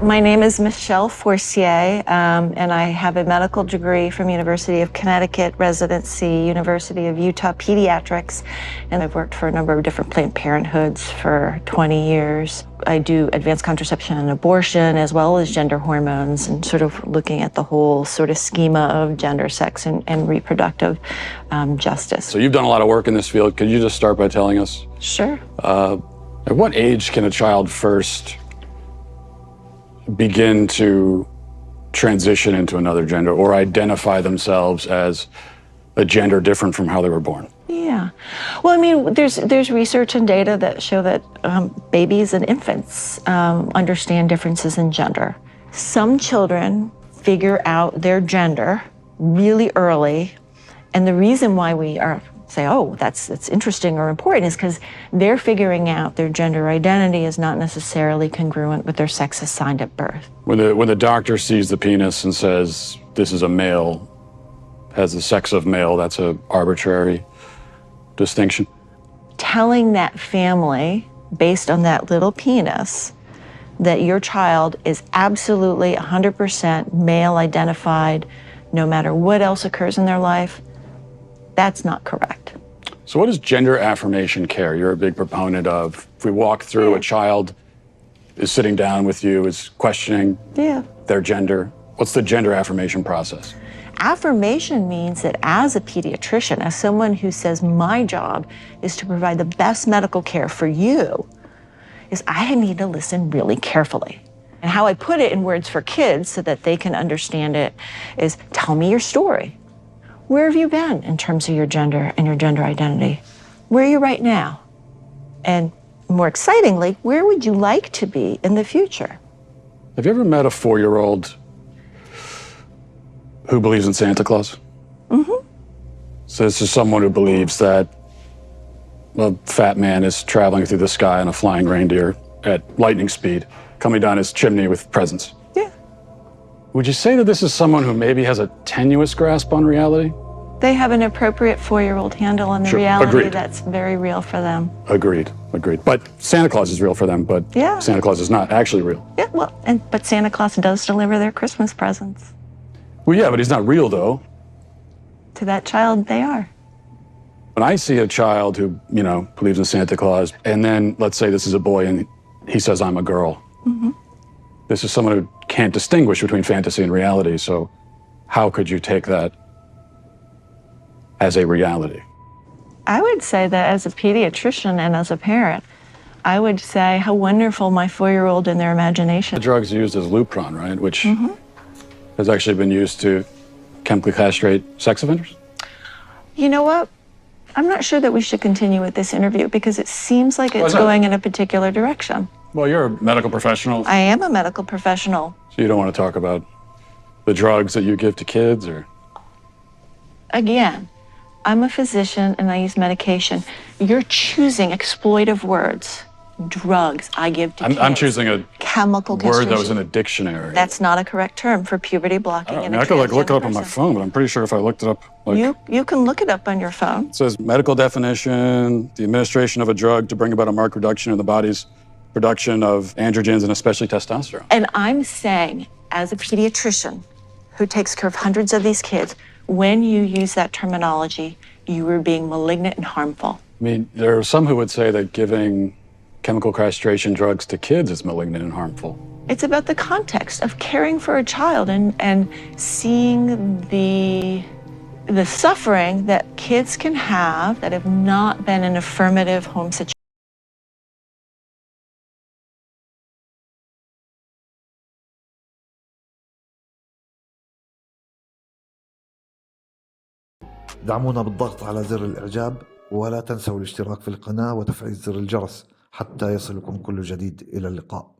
My name is Michelle Forcier, and I have a medical degree from University of Connecticut, residency, University of Utah Pediatrics, and I've worked for a number of different Planned Parenthoods for 20 years. I do advanced contraception and abortion, as well as gender hormones, and sort of looking at the whole sort of schema of gender, sex, and reproductive justice. So you've done a lot of work in this field. Could you just start by telling us? Sure. At what age can a child first begin to transition into another gender or identify themselves as a gender different from how they were born? Yeah. Well, I mean, there's research and data that show that babies and infants understand differences in gender. Some children figure out their gender really early, and the reason why we say, oh, that's interesting or important is because they're figuring out their gender identity is not necessarily congruent with their sex assigned at birth. When the doctor sees the penis and says, this is a male, has the sex of male, that's an arbitrary distinction. Telling that family, based on that little penis, that your child is absolutely 100% male identified, no matter what else occurs in their life, that's not correct. So what is gender affirmation care? You're a big proponent of. If we walk through, a child is sitting down with you, is questioning their gender. What's the gender affirmation process? Affirmation means that as a pediatrician, as someone who says my job is to provide the best medical care for you, is I need to listen really carefully. And how I put it in words for kids so that they can understand it is, tell me your story. Where have you been in terms of your gender and your gender identity? Where are you right now? And more excitingly, where would you like to be in the future? Have you ever met a 4-year-old who believes in Santa Claus? Mm-hmm. So this is someone who believes that a fat man is traveling through the sky on a flying reindeer at lightning speed, coming down his chimney with presents. Yeah. Would you say that this is someone who maybe has a tenuous grasp on reality? They have an appropriate 4-year-old handle on the reality that's very real for them. Agreed. But Santa Claus is real for them, but Santa Claus is not actually real. Yeah, well, but Santa Claus does deliver their Christmas presents. Well, yeah, but he's not real, though. To that child, they are. When I see a child who, believes in Santa Claus, and then let's say this is a boy and he says, I'm a girl. Mm-hmm. This is someone who can't distinguish between fantasy and reality, so how could you take that as a reality? I would say that as a pediatrician and as a parent, I would say how wonderful my 4-year-old in their imagination. The drug's used as Lupron, right? Which has actually been used to chemically castrate sex offenders? You know what? I'm not sure that we should continue with this interview because it seems like it's going in a particular direction. Well, you're a medical professional. I am a medical professional. So you don't want to talk about the drugs that you give to kids, or? Again, I'm a physician and I use medication. You're choosing exploitive words. Drugs I give to kids. I'm choosing a chemical word that was in a dictionary. That's not a correct term for puberty blocking. I could look it up on my phone, but I'm pretty sure if I looked it up, you can look it up on your phone. It says medical definition: the administration of a drug to bring about a marked reduction in the body's production of androgens and especially testosterone. And I'm saying, as a pediatrician who takes care of hundreds of these kids, when you use that terminology, you are being malignant and harmful. I mean, there are some who would say that giving chemical castration drugs to kids is malignant and harmful. It's about the context of caring for a child and seeing the suffering that kids can have that have not been in affirmative home situations. دعمونا بالضغط على زر الإعجاب ولا تنسوا الاشتراك في القناة وتفعيل زر الجرس حتى يصلكم كل جديد. إلى اللقاء.